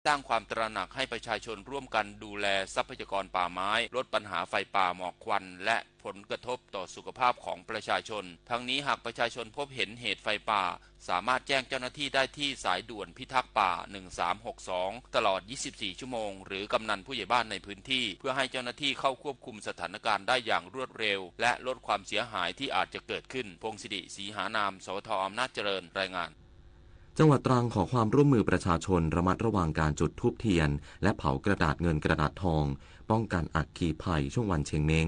สร้างความตระหนักให้ประชาชนร่วมกันดูแลทรัพยากรป่าไม้ลดปัญหาไฟป่าหมอกควันและผลกระทบต่อสุขภาพของประชาชนทั้งนี้หากประชาชนพบเห็นเหตุไฟป่าสามารถแจ้งเจ้าหน้าที่ได้ที่สายด่วนพิทักษ์ป่า1362ตลอด24ชั่วโมงหรือกำนันผู้ใหญ่บ้านในพื้นที่เพื่อให้เจ้าหน้าที่เข้าควบคุมสถานการณ์ได้อย่างรวดเร็วและลดความเสียหายที่อาจจะเกิดขึ้นพงศิริศรีหานามสวท.อำนาจเจริญรายงานจังหวัดตรังขอความร่วมมือประชาชนระมัดระวังการจุดธูปเทียนและเผากระดาษเงินกระดาษทองป้องกันอัคคีภัยช่วงวันเชงเม้ง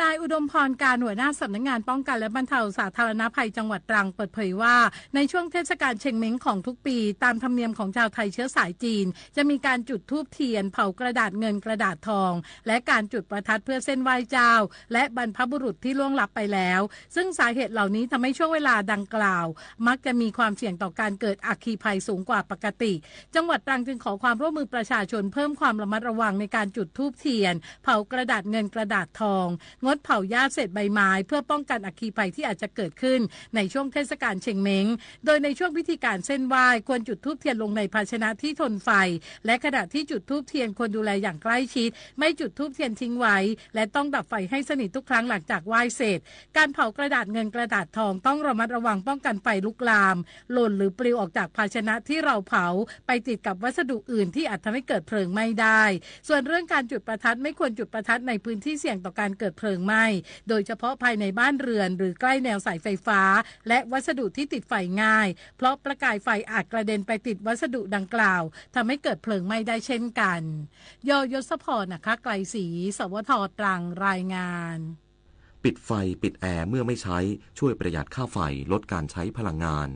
นายอุดมพรการหัวหน้าสำนักงานป้องกันและบรรเทาสาธารณภัยจังหวัดตรังเปิดเผยว่าในช่วงเทศกาลเชงเม้งของทุกปีตามธรรมเนียมของชาวไทยเชื้อสายจีนจะมีการจุดธูปเทียนเผากระดาษเงินกระดาษทองและการจุดประทัดเพื่อเส้นไหว้เจ้าและบรรพบุรุษที่ล่วงลับไปแล้วซึ่งสาเหตุเหล่านี้ทำให้ช่วงเวลาดังกล่าวมักจะมีความเสี่ยงต่อการเกิดอัคคีภัยสูงกว่าปกติจังหวัดตรังจึงขอความร่วมมือประชาชนเพิ่มความระมัดระวังในการจุดธูปเทียนเผากระดาษเงินกระดาษทองงดเผาหญ้าเศษใบไม้เพื่อป้องกันอัคคีภัยที่อาจจะเกิดขึ้นในช่วงเทศกาลเชงเม้งโดยในช่วงพิธีการเส้นไหว้ควรจุดธูปเทียนลงในภาชนะที่ทนไฟและขณะที่จุดธูปเทียนควรดูแลอย่างใกล้ชิดไม่จุดธูปเทียนทิ้งไว้และต้องดับไฟให้สนิททุกครั้งหลังจากไหว้เสร็จการเผากระดาษเงินกระดาษทองต้องระมัดระวังป้องกันไฟลุกลามหล่นหรือปลิวออกจากภาชนะที่เราเผาไปติดกับวัสดุอื่นที่อาจทำให้เกิดเพลิงไหม้ได้ส่วนเรื่องการจุดประทัดไม่ควรจุดประทัดในพื้นที่เสี่ยงต่อการเกิดเพลิงไหม้โดยเฉพาะภายในบ้านเรือนหรือใกล้แนวสายไฟฟ้าและวัสดุที่ติดไฟง่ายเพราะประกายไฟอาจกระเด็นไปติดวัสดุดังกล่าวทำให้เกิดเพลิงไหม้ได้เช่นกันยศพรนะคะไกลศรีสวท.ตรังรายงานปิดไฟปิดแอร์เมื่อไม่ใช้ช่วยประหยัดค่าไฟลดการใช้พลังงาน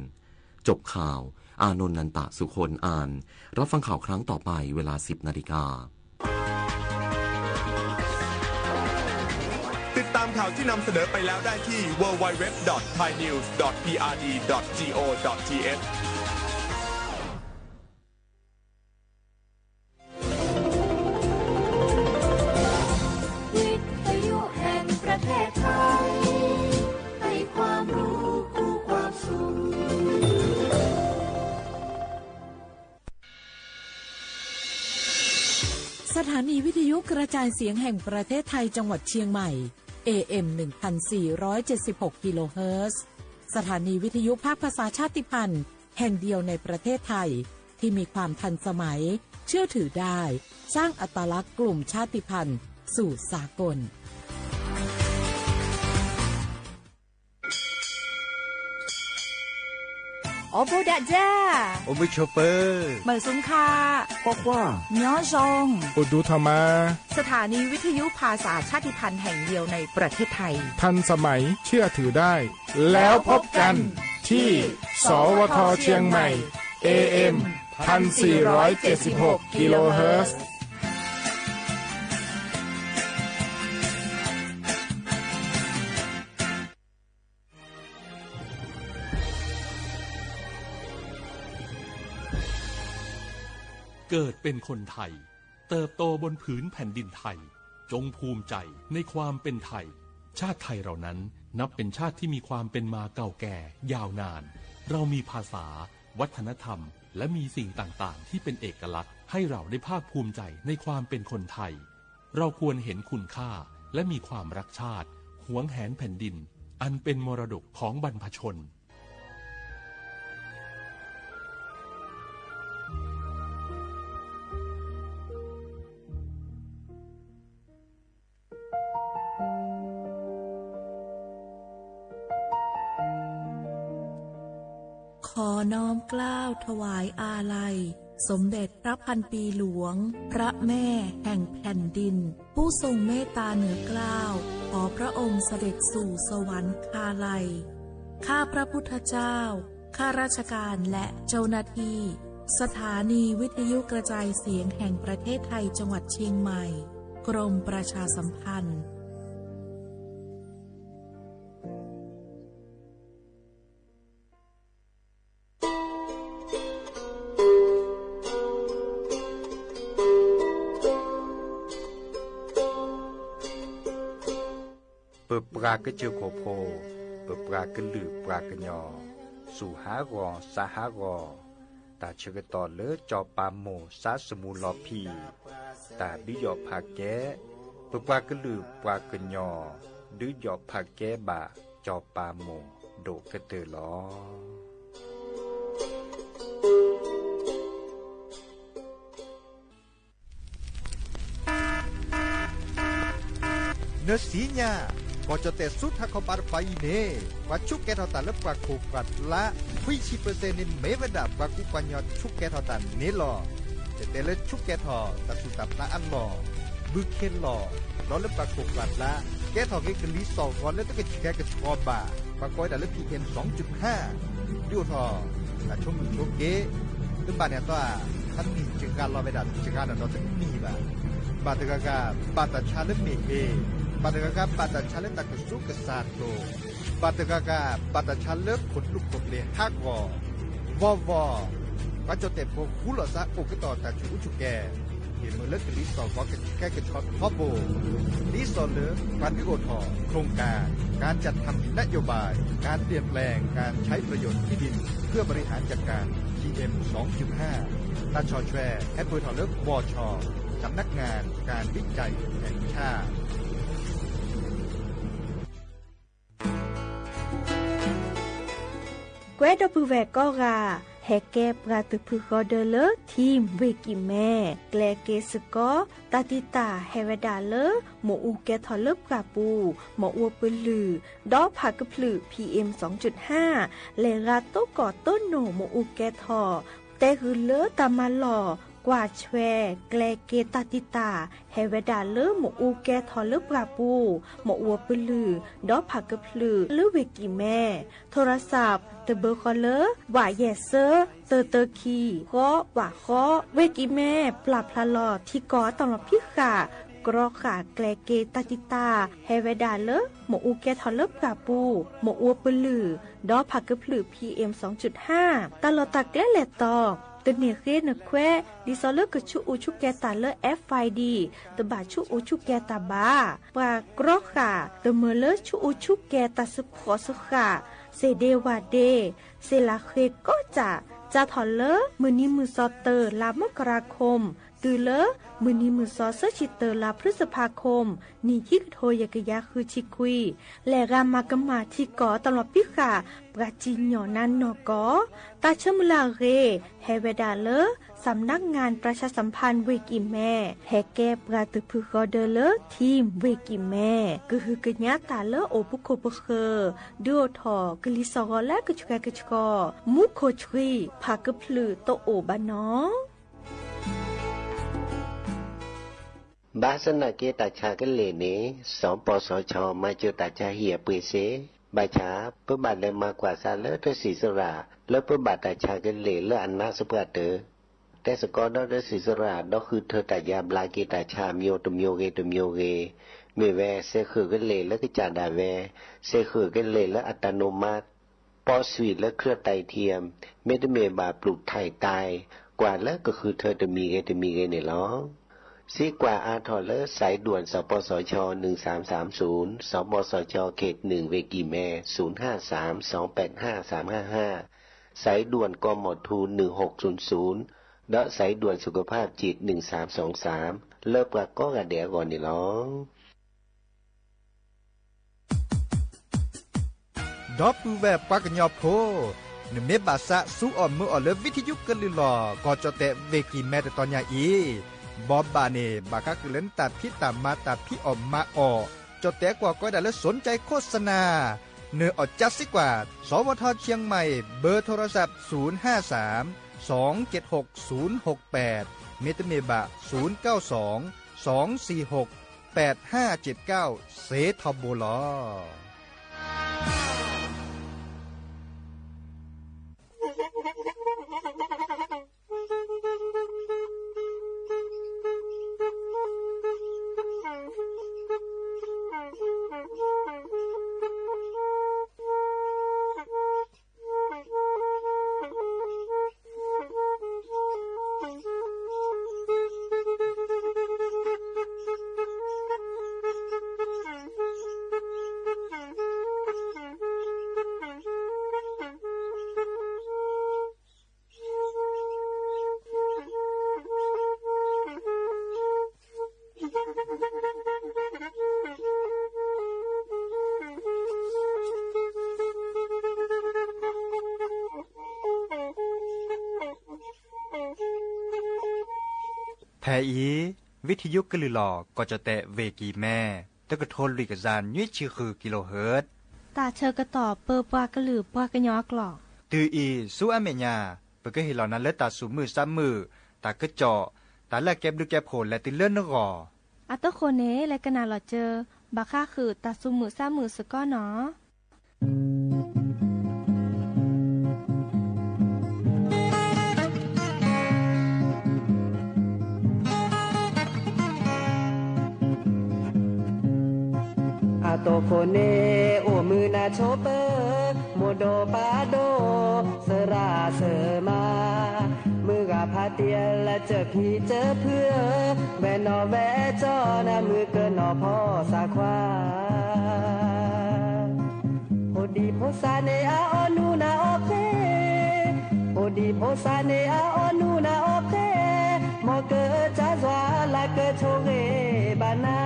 จบข่าวอานนท์นันตะสุคนอ่านรับฟังข่าวครั้งต่อไปเวลา 10:00 น.ติดตามข่าวที่นำเสนอไปแล้วได้ที่ www.thainews.prd.go.thวิทยุแห่งประเทศไทยให้ความรู้คู่ความสุขสถานีวิทยุกระจายเสียงแห่งประเทศไทยจังหวัดเชียงใหม่ AM 1476 กิโลเฮิรตซ์สถานีวิทยุภาคภาษาชาติพันธุ์แห่งเดียวในประเทศไทยที่มีความทันสมัยเชื่อถือได้สร้างอัตลักษณ์กลุ่มชาติพันธุ์สู่สากลโอบูดะจ้าโอมิโชเปอร์เหมยซุงคากว่าเนาะซงอุดูธรรมาสถานีวิทยุภาษาชาติพันธุ์แห่งเดียวในประเทศไทยทันสมัยเชื่อถือได้แล้วพบกันที่สวท.เชียงใหม่ AM 1476 กิโลเฮิรตซ์เกิดเป็นคนไทยเติบโตบนผืนแผ่นดินไทยจงภูมิใจในความเป็นไทยชาติไทยเรานั้นนับเป็นชาติที่มีความเป็นมาเก่าแก่ยาวนานเรามีภาษาวัฒนธรรมและมีสิ่งต่างๆที่เป็นเอกลักษณ์ให้เราได้ภาคภูมิใจในความเป็นคนไทยเราควรเห็นคุณค่าและมีความรักชาติหวงแหนแผ่นดินอันเป็นมรดกของบรรพชนขอน้อมเกล้าถวายอาลัยสมเด็จพระพันปีหลวงพระแม่แห่งแผ่นดินผู้ทรงเมตตาเหนือเกล้าขอพระองค์เสด็จสู่สวรรคาลัยข้าพระพุทธเจ้าข้าราชการและเจ้าหน้าที่สถานีวิทยุกระจายเสียงแห่งประเทศไทยจังหวัดเชียงใหม่กรมประชาสัมพันธ์เปิดปรากระเจียวโคโพเปิดปรากระลือปรากระยอสู่หากอสาหากอ ตาเชกตอเลอจอปามโมซาสมูลอพีตาดิยอผาแกปกว่ากะลือกว่ากะญอดือยอผาแกบาจอปามโมโดกะเตอลอเนสีญาก็จะแต่สุดทักขบารไปเนว่าชุกแกทอตันและปากโคกัดละวิชิเปอร์เซ็นต์นี่ไม่เวดาปากกุปัญญาชุกแกทอตันนี่หรอแต่ละชุกแกทอตัดสุดตับละอันหรอบึกเข็นหรอร้อนและปากโคกัดละแกทอเกกลิสองร้อนแล้วต้องแกกระชอบาปากก้อยแต่ละ PM 2.5 ดูทอแต่ช่วงมือช่วงเกตึ้งบาเนี่ยตัวท่านมีจึงการรอไปดับจึงการเราจะมีบาตกากาบาตชาเลเมเอบาตกากาบาตชาเลตะกุสุกษาโตบาตกากาบาตชาเลขดลูกกดเลฮักวอก็จะเตะพวกคุลซะโอกต่อแต่ชูชุแกเห็นมือเล็กลิสต์ก็แก้กระชอตพอโบลิสต์เลือกการวิโอทอโครงการจัดทำนโยบายการเปลี่ยนแปลงการใช้ประโยชน์ที่ดินเพื่อบริหารจัดการ PM 2.5 ตาชอแชร์แอปเปิลทอเลิกวชสำนักงานการวิจัยแห่งชาติแกวดอปูแวกก็กาแฮแกปราตุพึกอเดเลทีมเวกิแม่แกลเกสกอตาติตาเฮเวดาเลหมอูแกทอเลปกาปูหมออวปลือดอผักกะพลือ PM 2.5 เลราโตก่อต้นโหนหมอูแกทอแต่คือเลตามาหล่อกว่าแชแกลเกตาติตาเฮเวดาเลหมอูแกทอเลปกาปูหมออวปลือดอผักกะพลือเลเวกิแม่โทรศัพท์เตเบอร์คอเลอร์ว่าแยเซอร์เตอคีข้อว่าข้อเวกิแม่ปรับพลาลอที่ก่อตลอดพิขากรอขาแกลเกตาติตาเฮเวดาเลหมอูแกทอเลปกาปูหมออวปลือดอผักกะพลือ PM 2.5 ตลอดตะแกลแลตอตเนเรนแควดิซอเลกชูอูชุแกตาเล FID ตบาชูอูชุแกตาบาปากรอขาตเมเลชูอูชุแกตาสพอสขาเซเดวาเดเซลาเคก็จะถอนเลมือนี้มือซอเตอร์ลามกราคมตือเลมือนี้มือซอเซชิเตอร์ลาพฤษภาคมนี่คิกโทยกยาคือชิคุยและรามากมาที่ก่อตลอดพิขาปราจินหยอนันนอกอตาเชมลาเรเฮเวดาเลสำนักงานประชาสัมพันธ์เวกิแม่แฮแกปราตุพึกอเดเลทีมเวกิแม่คือกะญาตาเลโอปุโคปเคดูทอกลิซอและกะชกกะชกอมุโคชรีภากะพลือโตโอบานอบาสนาเกตาชากันเลเนสองปสชมาเจอตาชาเหียเปเสบาชาเพื่อบาดเลยมากกว่าซาเลทศีสระแล้วเพื่อบาดตาชากันเลและอันนาสปะเตอแต่สกอดอศีสระดอคือเธอตายาบลาเกตาชาเมียวตมโยเกตมโยเกเมแวเซคือกันเลและก็จาดาแวเซคือกันเลและอัตโนมัติปอสวีและเครือไตเทียมเมตเมบาปลูกไทยตายกว่าแล้วก็คือเธอจะมีเกเนี่ยหรอซีกว่าอาทอเลอร์สายด่วนสปสช1330สปสชเขต1เวกิแม่0532855355สายด่วนกมทู1600และสายด่วนสุขภาพจิต1323เลิกว่าก็กระเดียก่อนนี่หรอดอปูแวปากญอโพนเมบาสะสู้อ่อนมืออ่อนเลวิทยุกลือหลอก็จะแต่เวกิแม่แต่ตอนยาอีบอบบาเนบาคักเล่นตัดพี่ตามมาตัดพี่ออกมาออกจดแต่กว่าก็ได้แล้วสนใจโฆษณาเนื้ออดจัดสิกว่าสวทเชียงใหม่เบอร์โทรศัพท์053-276-068เมตเมบะ092-246-8579เซทอโบลอ อีวิทยุกะลือหลอก็จะแตะเวกีแม่ตะกะทนลุยกะจานยุ้ยชื่อคือกิโลเฮิรตซ์ตาเชอกระต่อเปอปากระหลือปากระยอกหลอกตืออีสู้อเมญาเปก็เห็นเหล่านั้นและตาสูมือซ้ำมือตากระเจาะตาแลกแก็บดูแก็บโผลและติเลื่อนนกออัตโตโคเนและกะนาหลอเจอบาค่าคือตาซุมือซ้ำมือสก้อเนาะโตโคเนโอมือนาโชเปโมโดปาโดเสราเสมามือกะพาเตียและเจอพี่เจอเพื่อแวนอแวจอนะมือเกินนอพ่อสาควาโพดีโพซาเนอาออนูนาโอเคโพดีโพซาเนอาออนูนาโอเคมอเกอจาซวาลาเกโชเกบานา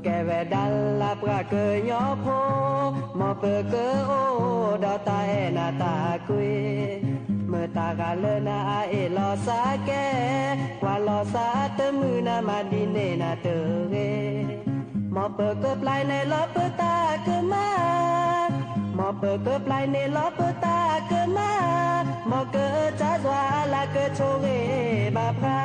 แกเวดัลลาปราเกยอโพมอเปเกโอดอตาเอนาตากุยเมื่อตากาเลนาเอลอสาแกกว่าลอสาเตมือนามาดิเนนาเตเรมอเปเกปลายในลอเปตาเกมามอเปเกปลายในลอเปตาเกมามอเกจาซวาลาเกโชเรบาพรา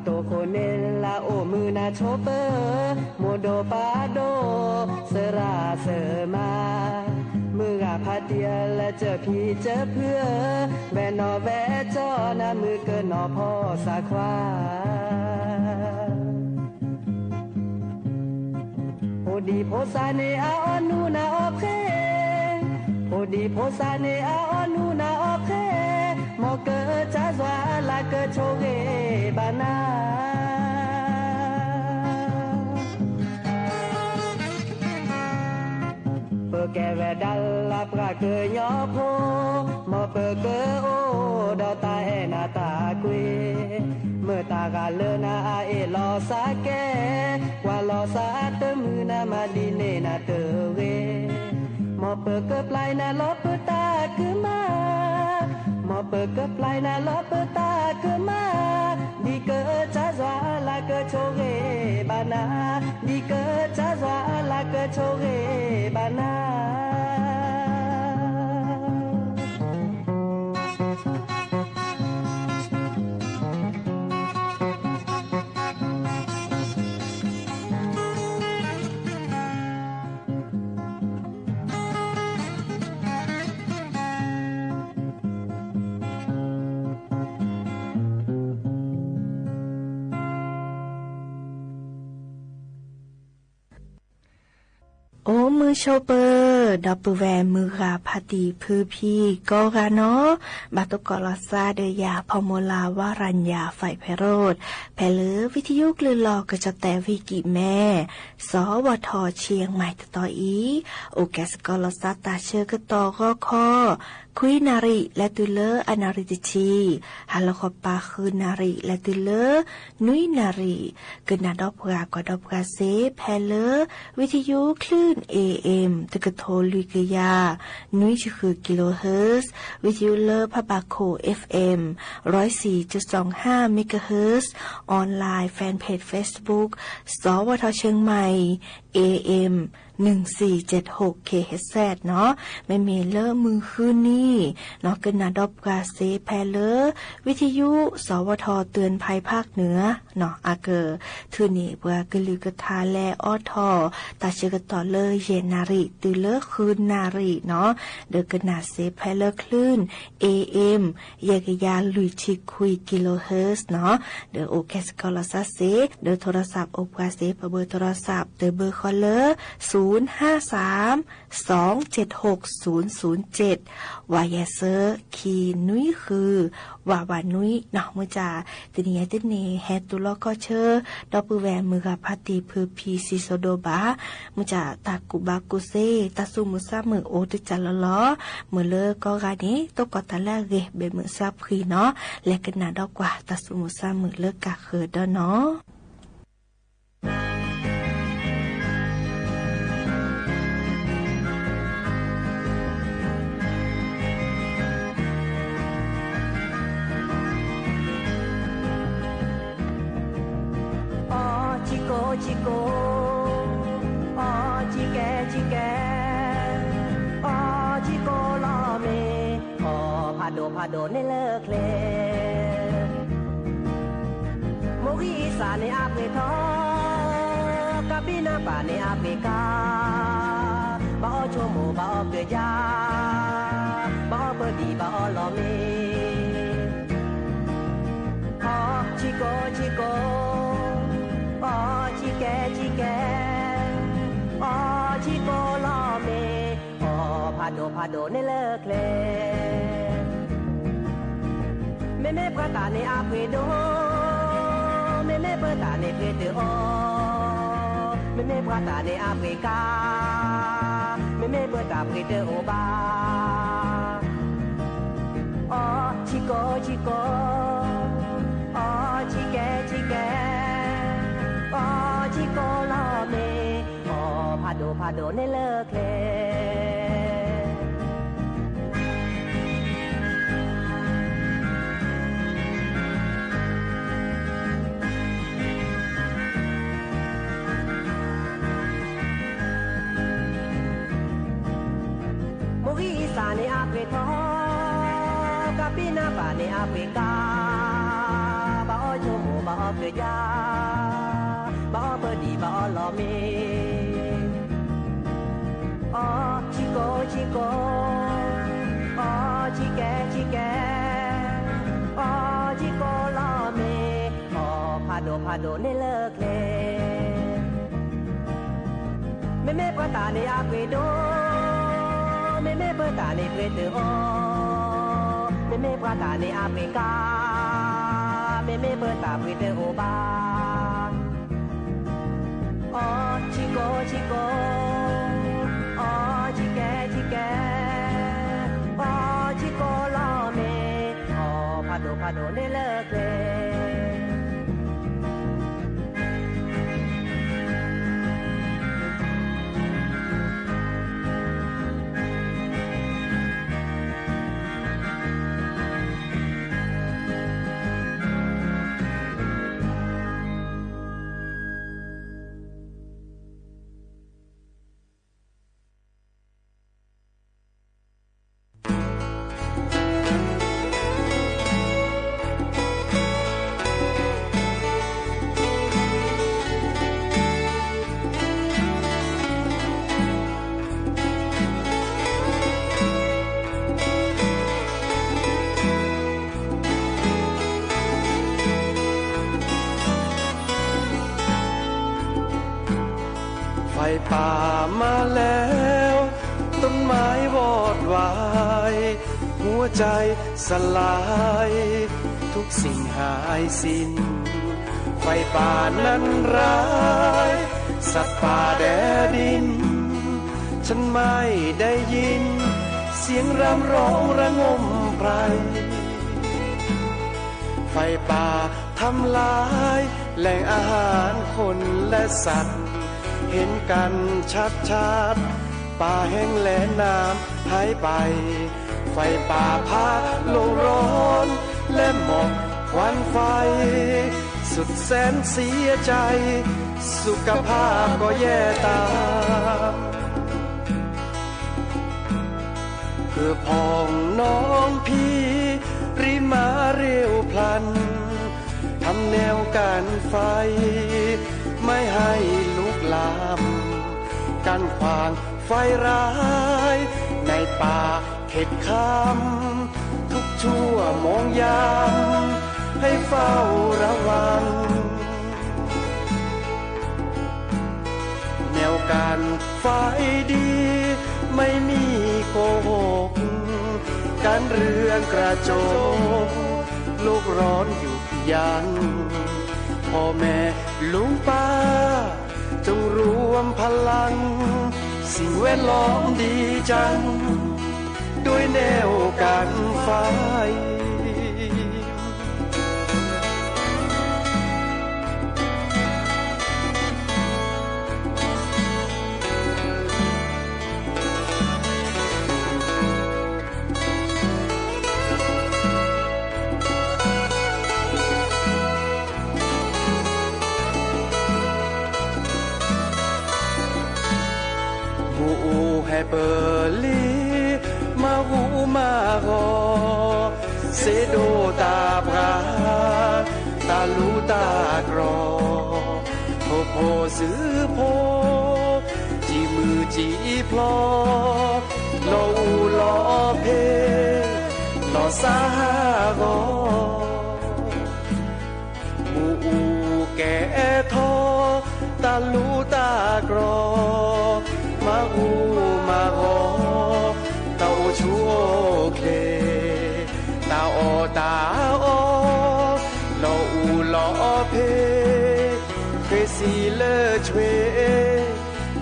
โตโคเนลาโอมือนาโชเปโมโดปาโดเสราเสมามือกะพาเตียและเจอพี่เจอเพื่อแวนอแวจอนะมือเกินนอพ่อสาควาโพดีโพซาเนอาออนูนาโอเคโพดีโพซาเนอาออนูนาโอเคมอเกจาซวาลาเกโชเกบานาเปแกเวดัลลาปราเกยอโพมอเปเกโอดอตาเอนาตากุยเมื่อตากาเลนาเอลอสาแกกว่าลอสาเตมือนามาดิเนนาเตเรมอเปเกปลายนาลอเปตาคือมามอเปเกปลายนาลอเปตาคือมาดีเกจาซวาลาเกโชเรบานาดีเกจาซวาลาเกโชเรบานาโอ้มือโชเปอร์ดับเบิลแวร์มือกาพาตีพื้พี่ก็กาเนาะบาตุกอลาซาเดยาพอมลาวารัญญาไฟไพโรดแพลือวิทยุกลือลอกระจะแต่วิกิแม่สวทเชียงใหม่ต่ออีโอแกสกอลาซาตาเชอกต่อก็คอคุยนาริและตุเลอนาริติชีฮัลโลคปาคือนาริและตุเลนุยนาริกนาดอบกากดอบกาเซแพเลวิทยุคลื่น AM ตะกะโทลุยกยานุยคือกิโลเฮิรตซ์วิทยุเลอพะบาโค FM 104.25 เมกะเฮิรตซ์ออนไลน์แฟนเพจ Facebook สวทเชียงใหม่ AM 1476 KHZ เนาะไม่มีเลอมือคืนนี่เนาะกนาดอบกาเซแพเลอวิทยุสวทเตือนภัยภาคเหนือเนาะอาเกอทือนี่เบกลือกทาแลออทอตาเชกต่อเลยเยนาริตือเลอคืนนาริเนาะเดกนาเซแพเลอคลื่น AM เยกยาลุยชิคุยกิโลเฮิรตซ์เนาะเดอโอเคสกอลาซาเซเดอโทรศัพท์อบกาเซเบอร์โทรศัพท์เดอเบอร์ค อเลอ053276007วายาเซอร์คีนุ้ยคือวาวานุ้ยเนาะมื้อจ่าติเนียติเนแฮตุลอก็เชอดอปือแวมือกับพาติพือพีซิโซโดบามื้อจ่าตากุบากุเซตาซุมุซามือโอติจัลลอมื้อเลอก็กานี้ตกกอตะละเกเบมือซาพรีเนาะและกันนาดอกกว่าตาซุมุซามือเลิกกะเคิดเนาะจิโกอ๋อจิแกจิแกอ๋อจิโกลอเมอ๋อพาโดในเลิกเลโมกิอีสานในอาเปทอกาบินาปาในอาเปกาบ่อโชโมบ่อเกยาบ่อเบดีบ่อลอเมอ๋อจิโกอ๋อจิแกอ๋อจิโกลอเมอ๋อพาโดในเลิกเลเมปราตาในอาเพโดเมเปราตาในเพเตอเมปราตาในอาเพกาเมเปราตาเพเตโอบาอ๋อจิโกอ๋อจิแกอ๋อจิโกลอเมอ๋อพาโดในเลิกเลโมกิอีสานในอาเพทอกาปินาปาในอาเพกาบ่อโชโมบ่อเกยาบ่เบดีบ่ลอเมอ๋อจิโกอ๋อจิแกอ๋อจิโกลอเมอ๋อพาโดในเลิกเลเมปราตาในอาเปโดเมเปราตาในเพเตอเมปราตาในอาเปกาเมเปราตาเพเตโอบาอ๋อจิโกอ๋อจิแกอ๋อจิโกลอเมอ๋อพาโดในเลิกเลไฟป่ามาแล้วต้นไม้วอดวายหัวใจสลายทุกสิ่งหายสิ้นไฟป่านั้นร้ายสัตว์ป่าแดดินฉันไม่ได้ยินเสียงรำร้องระงมไพรไฟป่าทำลายแหล่งอาหารคนและสัตว์เห็นกันชัดป่าแห้งแล้งน้ำหายไปไฟป่าพาลงร้อนและหมอกควันไฟสุดแสนเสียใจสุขภาพก็แย่ตามเพื่อพองน้องพี่รีมาเร็วพลันทำแนวกันไฟไม่ให้ลุกลามกั้นขวางไฟร้ายในป่าเข็ดข้ามทุกชั่วโมงยามให้เฝ้าระวังแน วกันฝ่ายดีไม่มีโกหกการเรื่องกระโจกโลกร้อนอยู่ยังพ่อแม่ลุงป้าจงรวมพลังสิ่งแวดล้อมดีจังด้วยแนวกันฝ่ายให้เปิดลีมาหูมากอเสโดตาปราตาลูตากรอโพโพซื้อโพจีมือจีพลอลออูลอเพลอสากอมูอูแก่ทอตาลูตากรอมาหูมาหอตาโอชูโอเคตาโอตาโอลออูลอเพเคสีเลชเว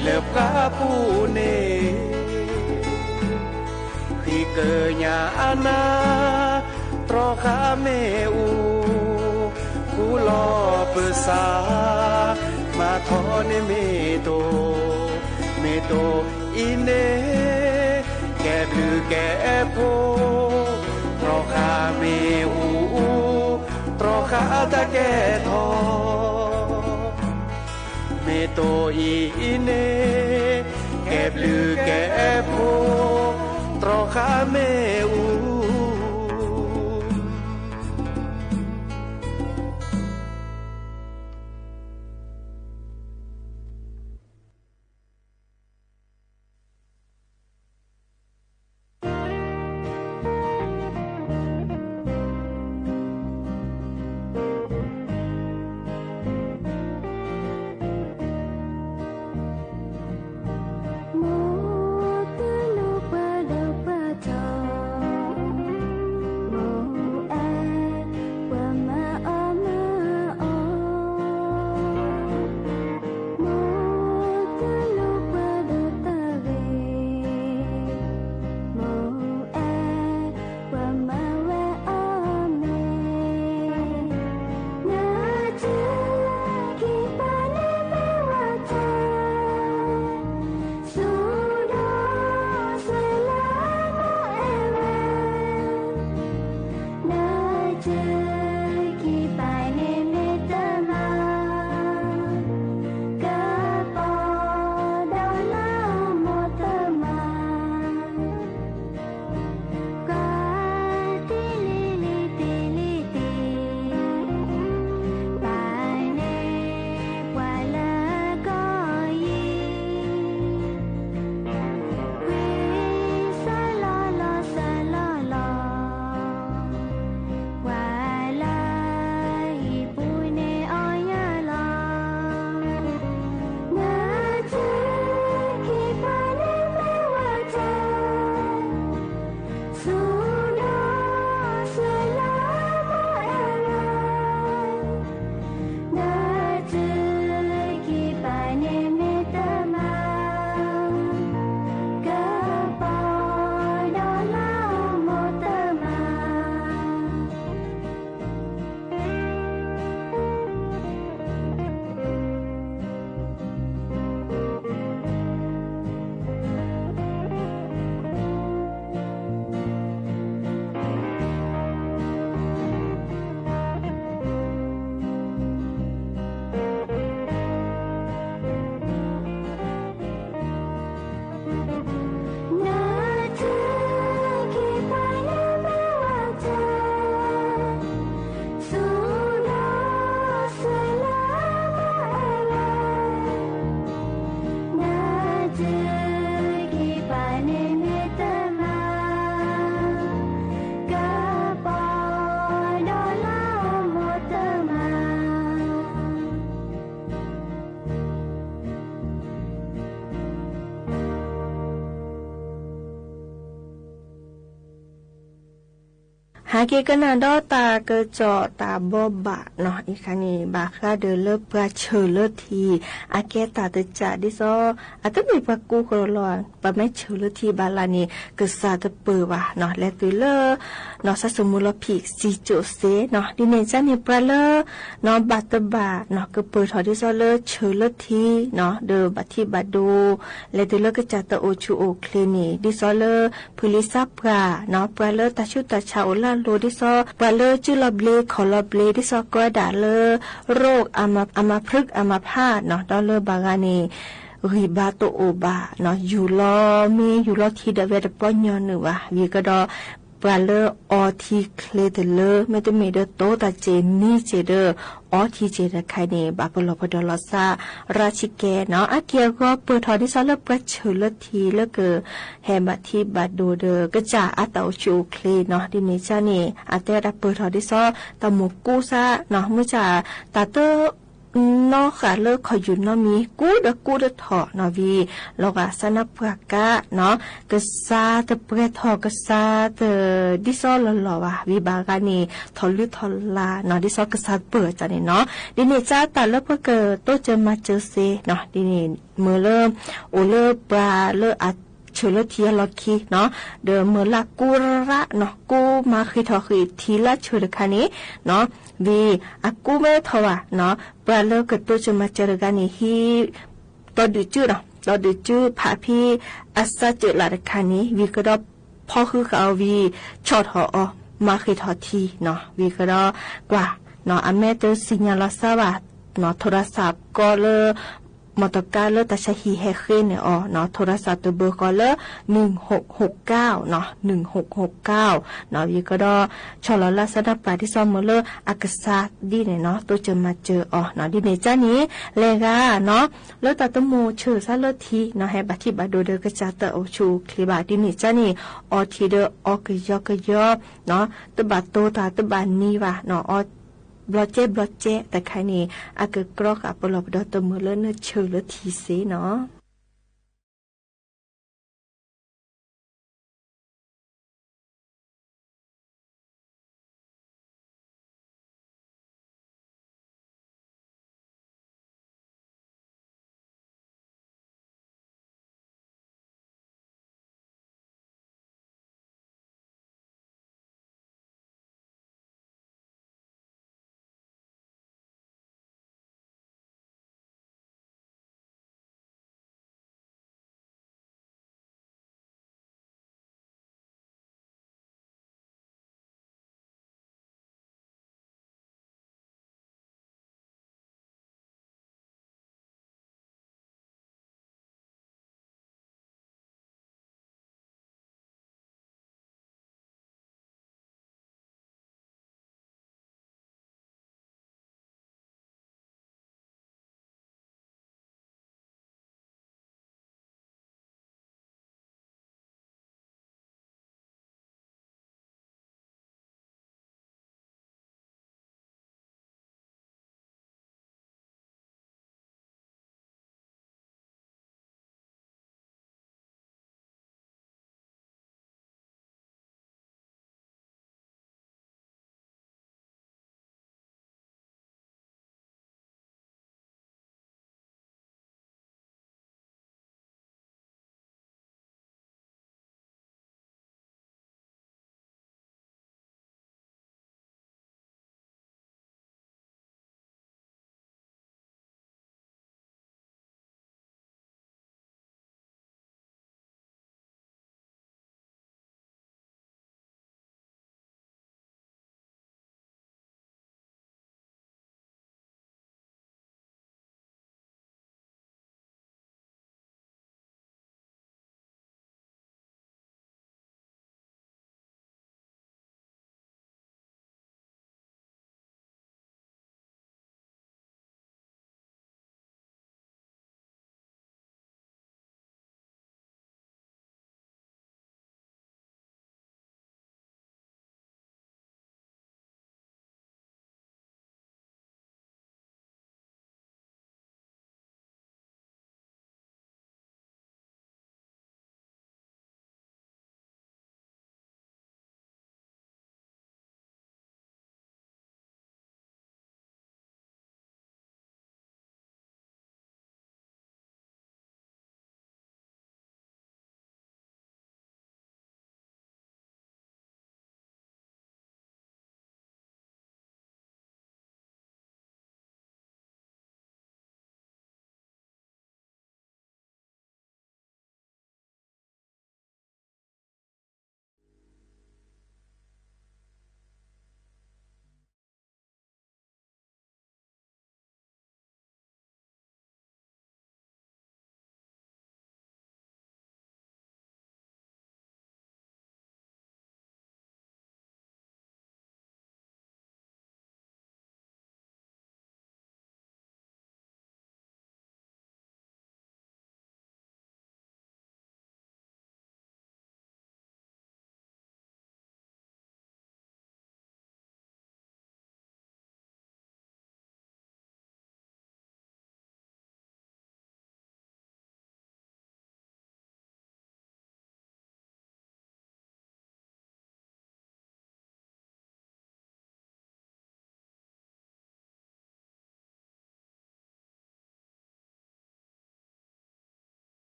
เลบกาปูเนฮีเกญาอานาตรอคาเมอูกูลอเปสามาทอเนเมโตเมโตอินเนแกบลือแกโพตรอคาเมอูตรอคาตะแกทอเมโตอินเนแกบลือแกโพตรอคาเมอู าเกกันนาดอตากระจอตาบอบะเนาะอีกครั้งนี้บาคาเดลเลปราเชลทีอาเกตาตจาดิซออาตมีปะกูโคลอนปะไม่เชลทีบาลานีกษาตเปวะเนาะและตุเลเนาะซะสมุลพิกซีโจเซเนาะดิเนจันนี่ปราเลเนาะบัตบาเนาะกเปทอดิซอเลเชลทีเนาะเดบัติบาโดและตุเลกจัตโอชูโอคลินีดิซอเลพุลิซาปราเนาะปราเลตาชุตาชาโอลาโลดิซอปราเลจุลเบลขอลเบลดิซอกอดาเลโรคอามาพฤกษ์อามาพาตเนาะดอเลบางานีริบาโตโอบาเนาะอยู่รอมีอยู่รอที่เดเวดปอนยอนนึวะวีก็ดอปราเลออทีเคลเดเลไม่ได้มีเดโตตาเจนี่เจเดออทีเจเดใครเนี่ยบาปลอพดลอซาราชิเกเนาะอาเกียก็เปิดทอดิซอเลประเชลทีเลเกแฮบัติบาโดเดกะจาอาตาชูเคลเนาะดิเนจานี่อาเตระเปิดทอดิซอตะหมกูซาเนาะเมื่อจาตาเตนอค่ะเลิกขออยู่นอมีกูเดถอเนาะวีโลกาสนับปากกะเนาะกะซาตะเปรทอกะซาตะดิซอลลอวะวีบากานีทอลุทอลาเนาะดิซอกะซาเปิดจังเนาะดิเนจ้าตาเลิกเพื่อเกิดโตจะมาเจอเซเนาะดิเนเมื่อเริ่มโอเลิกปลาเลิกอัดเชลทีลอคีเนาะเดิมเมื่อละกูระเนาะกูมาคือทอคือทีละเชลคานี้เนาะวีอากูไม่ทว่าเนาะปลาเลิกก็ตัวจะมาเจอกันนี่ฮีตอนดูจื้อเนาะตอนดูจื้อพาพี่อาซาเจอลาดคานี้วีก็ดอพอคือเขาวีชอดหอมาคือทอทีเนาะวีก็ดอกว่าเนาะอเมเตอร์สิญญาลซาบะเนาะโทรศัพท์ก็เลยมอตกาเลตัชฮีเฮเคนเนี่ยอ๋อเนาะโทรศัพท์ตัวเบอร์ก็เลย1669เนาะ1669เนาะวีก็ดอชอลลาสดับปาที่ซ่อมมือเลอากาศดีเนี่ยเนาะตัวจะมาเจออ๋อเนาะดีเนจ้านี้เลกาเนาะแล้วตาตโมเชื่อซะเลทีเนาะให้บัติบาโดเดกะจาตะโอชูคลิบาดีเนจ้านี้ออทีเดออกยอกเนาะตบาโตตาตบานีวะเนาะบลอเจแต่ใครนี่อาเกกรอกอัปลอบดอตมือเลเนเชลทีเซเนาะ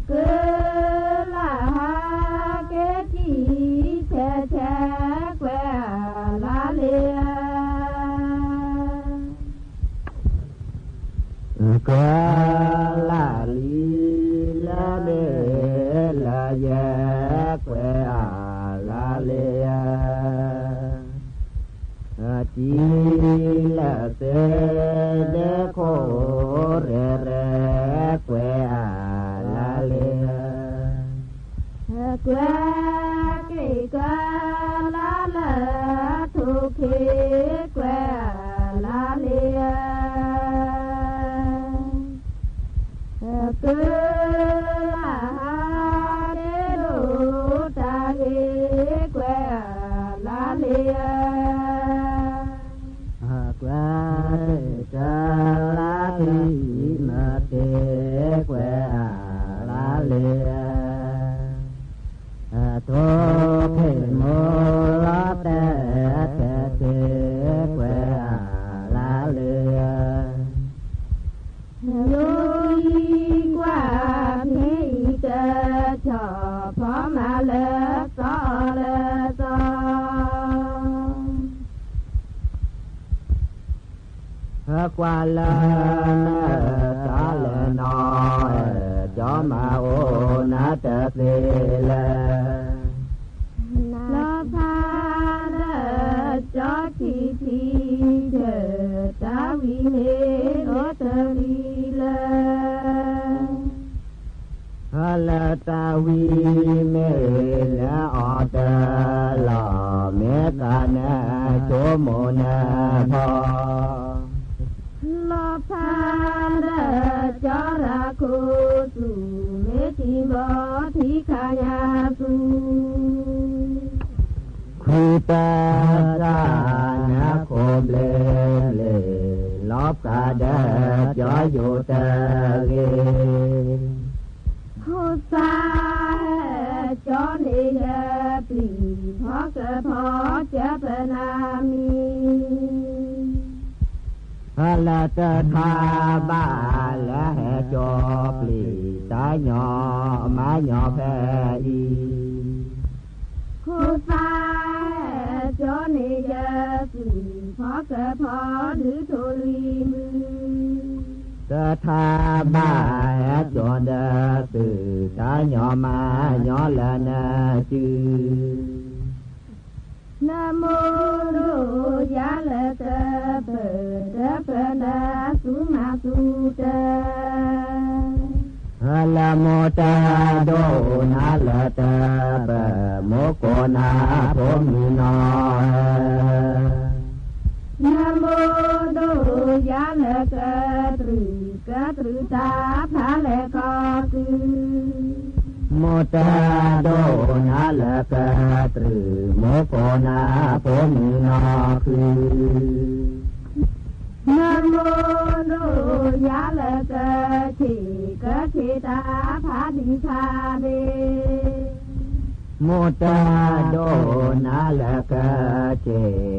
เกลาเกจีแช่แช่แกวลาเลียกะลาลีลาเลลาเยแกวลาเลียจีละเสเดโคเรเรแกวลาเลียแกวเกกะลาละทุกเขแกวลาเลียเกลาเดโดตาเกแกวลาเลียแกวกะลาลีมาเตแกวลาเลียโตเพโมลาเตเตเตแกวลาเลียโยอีกว่าเพอีเจชอพอมาเลซอเลซอกว่าละตาเลนอยจอมาโอนาเตเสเลลาพาเดจอทีทีเจตาวิเฮโรตรีเลฮัลตาวีเมลออเตลาเมกานาโชโมนาพอลาพาเดจาราคุสุเมติบอทิขายาสุคูตารานาโคเบลเลลอบกาเดจอโยเตเกโฮซาจอเนยปีพอกะพอเจปนามีฮัลตะทาบาละเหจอปลีตาหยอมาหยอแพอีโฮซาจอเนยปีพอกะพอหรือโทลีมือตะทาบาจอดะตือตาหยอมาหยอละนาจือนะโมโรยะละตะเปตะปะนะสุมาสุตะฮัลโมตะโดนะละตะเปโมโกนาโพมิโนนะโมโรยะละตะตรึกะตรึตาภะเลกอกือโมตาโดนาลกะตรึโมโกนาโพมินาคือนะโมโรยะละกะทิกะทิตาภาดิภาเดโมตาโดนาลกะเจ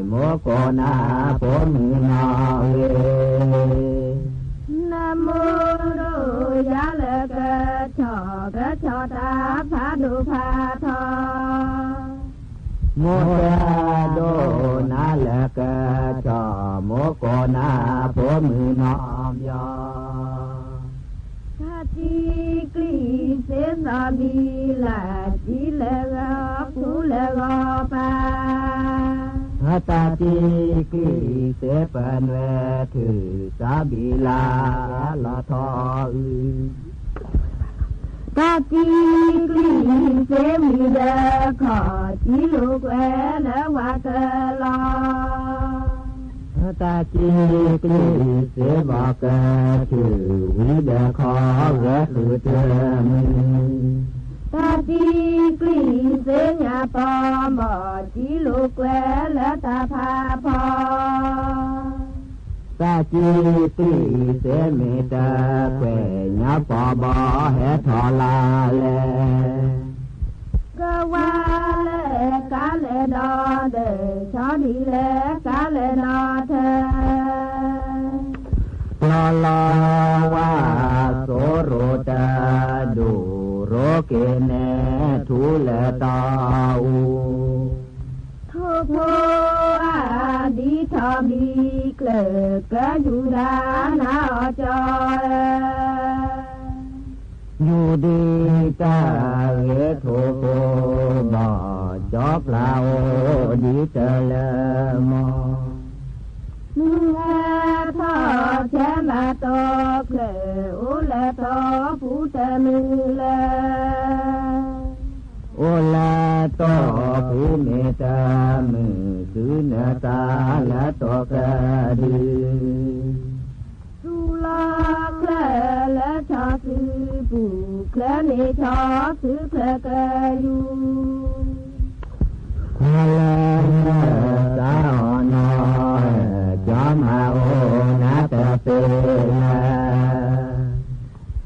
โมโกนาโพมินาเวนะโมโรยะละกะชอกะชอตาภาดุภาทอโมตาโดนาลกะชอโมโกนาโพมินามยาทาจิกลีเสสาบีลาจิเลกะภูเลกะปาฮัตติกิเสปนเวถือสาบิลาละทอตาจิกลีเสมิเดขอจิลูกเอละวะกะลอตาจิกลีเสบอกะถือวิเดขอเวสุเตมิตาจิกลีเสญาปอมอจิลูกเอละตาภาพอตาจิกลีเสเมตะเวญาปอบอเหทอลาเลกวาเลกาเลดอเดชอดีเลกาเลนอเธปลอ ลาวาโสโรตาดูโรเกเนทุเลตาอูทุกโพอาดิทาบีเกลกะยูดานาจอยอยู่ดีกาเวโทโกบ่จอบลาวดีเตลมอมึงทอแชมาตอกเลอุลตอผู้เตมึงเลอุลตอผู้เมตามือคือเนตาละตอกะดีสุลาเคลและชาสือผู้เคลเนชาสือเคลกะยูฮาลาสานอจอมาโอนาตะเปนะ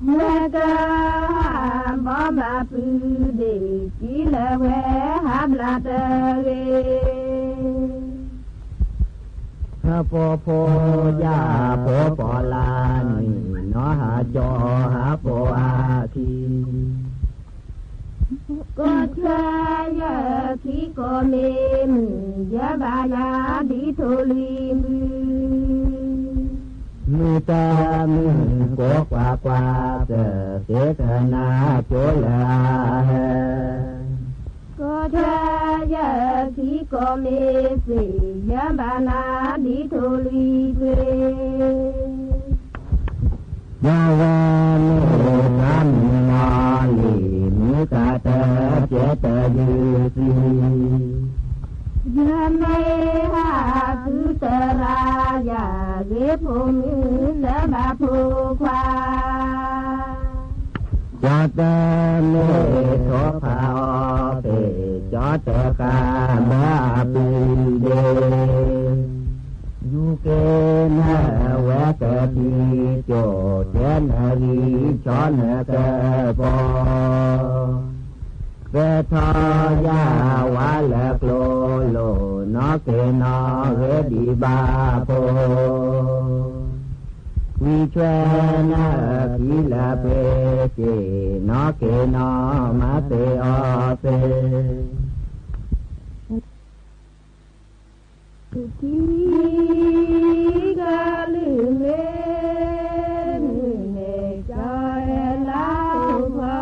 เมื่อกะบ่มาปือเดกิเลเวหับลาเตเกฮะโปโพยาโปปอลานีนอหาจอหาโปอาทีก็เชยคิโกเมมยะบาลาดิโทลิมือตามือกกว่ากว่าเสกนาโจลาก็เชยคิโกเมสิยะบาลาดิโทลิเปยาวานุสัมนาลีมิกาเตเจตยุสียะเมหะสุตรายาเกภูมิละบาภูควาจอตเมโสภาเปจอตกาบาปีเดยูเกนะเวตติโจเจนะลีชอนกะปอเวทายาวาลโกโลนอเกนะเวดิบาโพวิเชนะกิลาเปเจนอเกนะมาเตอเปทีกาลืเมเนจายลาภา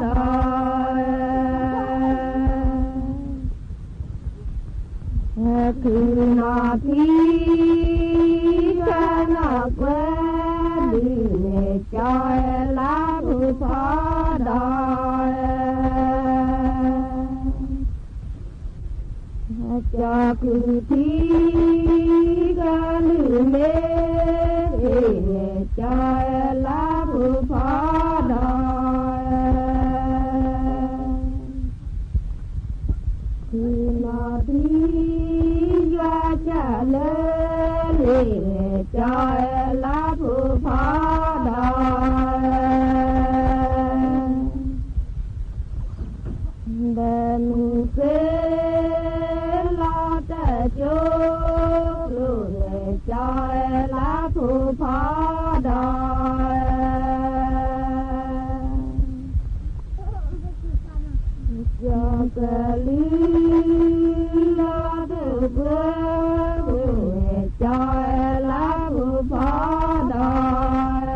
ดอยคือนาทีกานากเวลืเนจายลาภาดอยจากที่กันเล่ใจลาบุพาดอยคือนาทียาจะเล่ใจลาบุพาดอยเดินเสโจลุใจลาผู้พอดอยจอกลีลาดุเกลือใจลาผู้พอดอย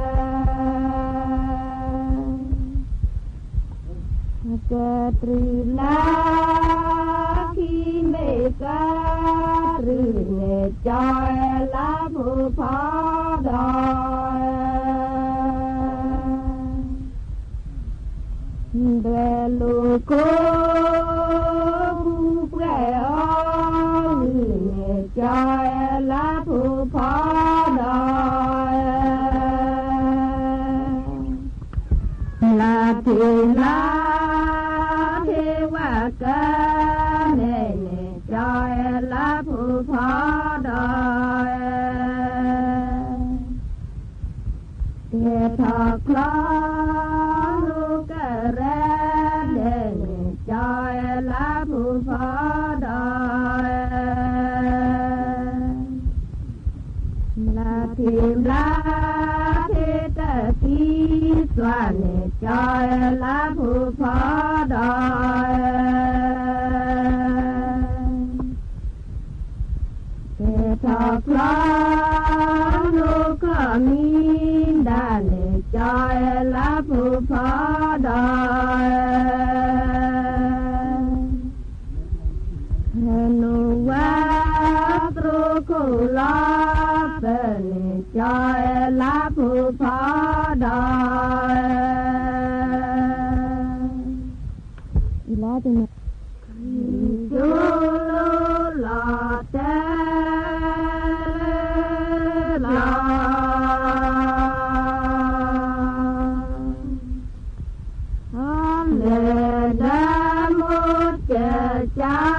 เกิดตรีลาที่เมกาใจลาผู้พอดอยเดลูกผู้แปรใจลาผู้พอดอยลาเทลาเทวกาเนใจลาผู้พอดอยเททอคลอลูกเรเด่นใจลาผู้พอดอยลาทีมลา ที่สวนจอยละผู้พอดอยเกทอคลองลูกก็มีด้านจอยละผู้พอดอยหนูว่าตรูกุลาเป็นจอยละผู้พอดอยอีลาจังจูลูลาเตลาเลดามุเจจา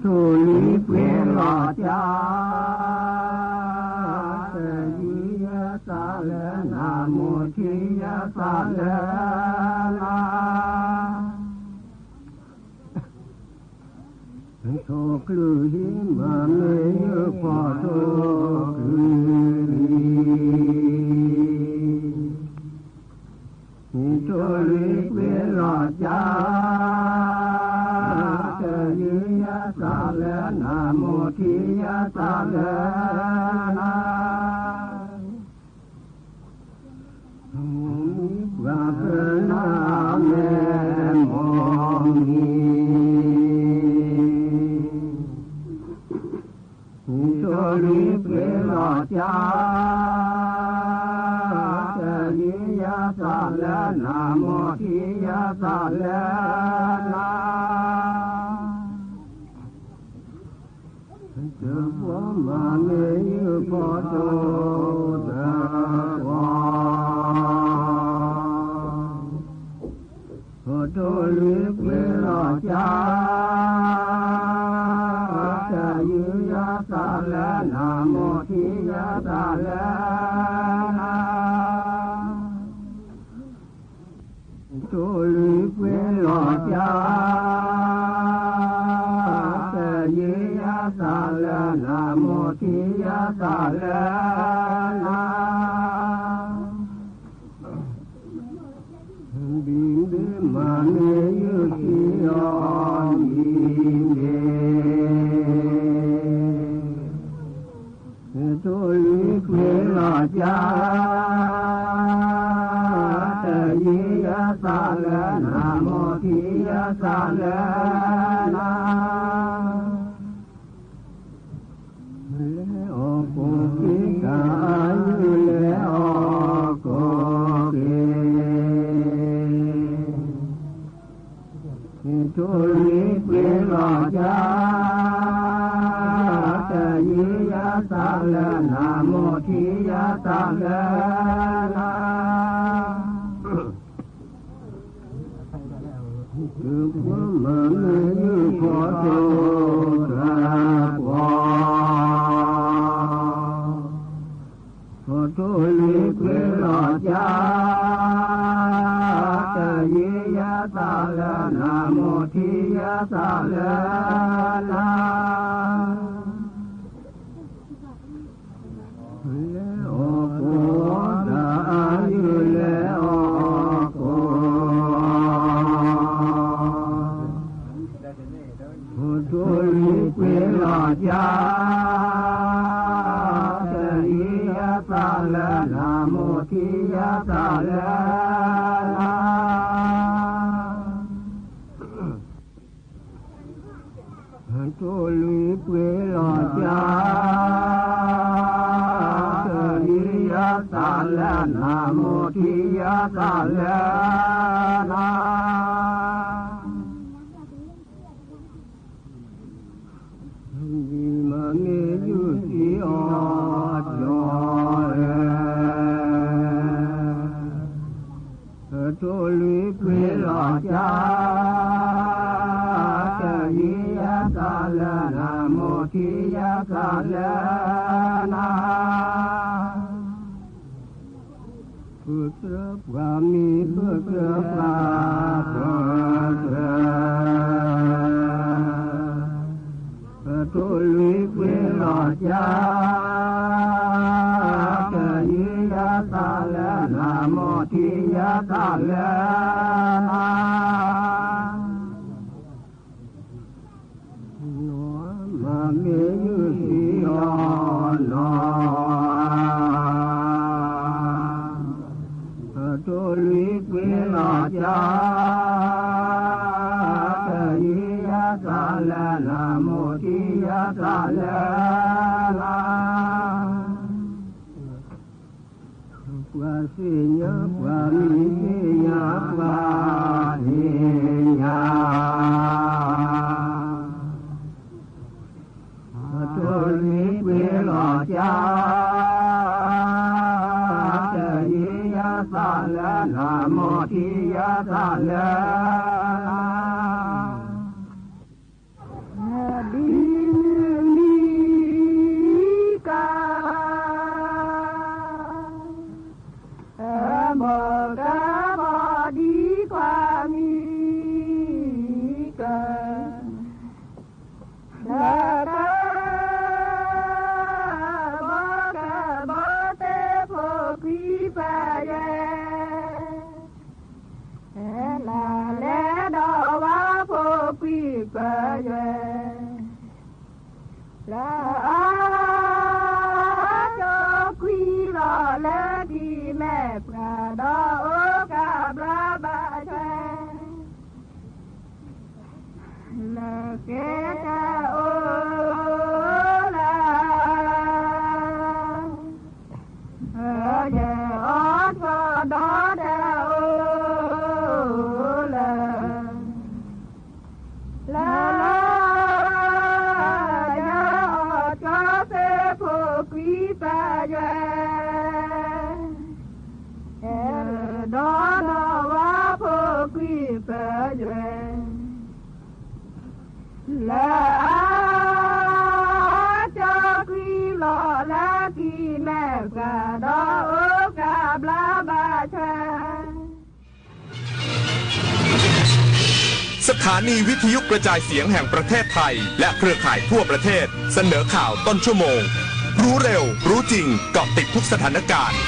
处理归老家。โทคลือหิมาเมยพอโทคลือโทลิเวลาจาเจยิยาสาเลนาโมทิยาสาเลนาว่าเพื่อนาเมมองนีโชลิเปลาจาเจยิยาสาเลนาโมทิยาสาเลนาเจ้าพ่อมาเมยพอโตตะวาพอโตลิเปลาจาเจยิยาสาเลนาโมทิยาสาเลนาโตลิเปลาจาเจยิยาสาเลนาโมทิยาสาเลนาบินเดมาเนยุติยอนบินเดโตลิเปลาจาเจยิยาสาเลนาโมทิยาสาเลนาเลโอโกกิกายุเลโอโกกิโตลิเปลาจาเจยิยาสาเลนาโมทิยาสาเลนาคือพระมาเมยุพอโตตะวาพอโตลิเปลาจาเจยิยาสาเลนาโมทิยาสาเลนาเลโอโกดายุเลโอโกพอโตลิเปลาจาเจยิยาสาเลนาโมทิยาสาเลนาโตลิเปลาจาเจยิยาสาเลนาโมทิยาสาเลนาวิมาเนยุติอจอยโตลิเปลาจาเจยิยาสาเลนาโมทิยาสาเลนาพุทธพระมีพุทธพระพุทธโตลิเปลาจาเจยิยาสาเลนาโมทิยาสาเลนามาเมยุติยอนโตลิเปลาจาเจยิยาสาเลนาโมทิยาสาเลนาวาสิญะวามิญะวาหิญะโตลิเปลาจาเจยิยาสาเลนาโมทิยาสาเลนาดิน สถานีวิทยุกระจายเสียงแห่งประเทศไทยและเครือข่ายทั่วประเทศเสนอข่าวต้นชั่วโมงรู้เร็วรู้จริงเกาะติดทุกสถานการณ์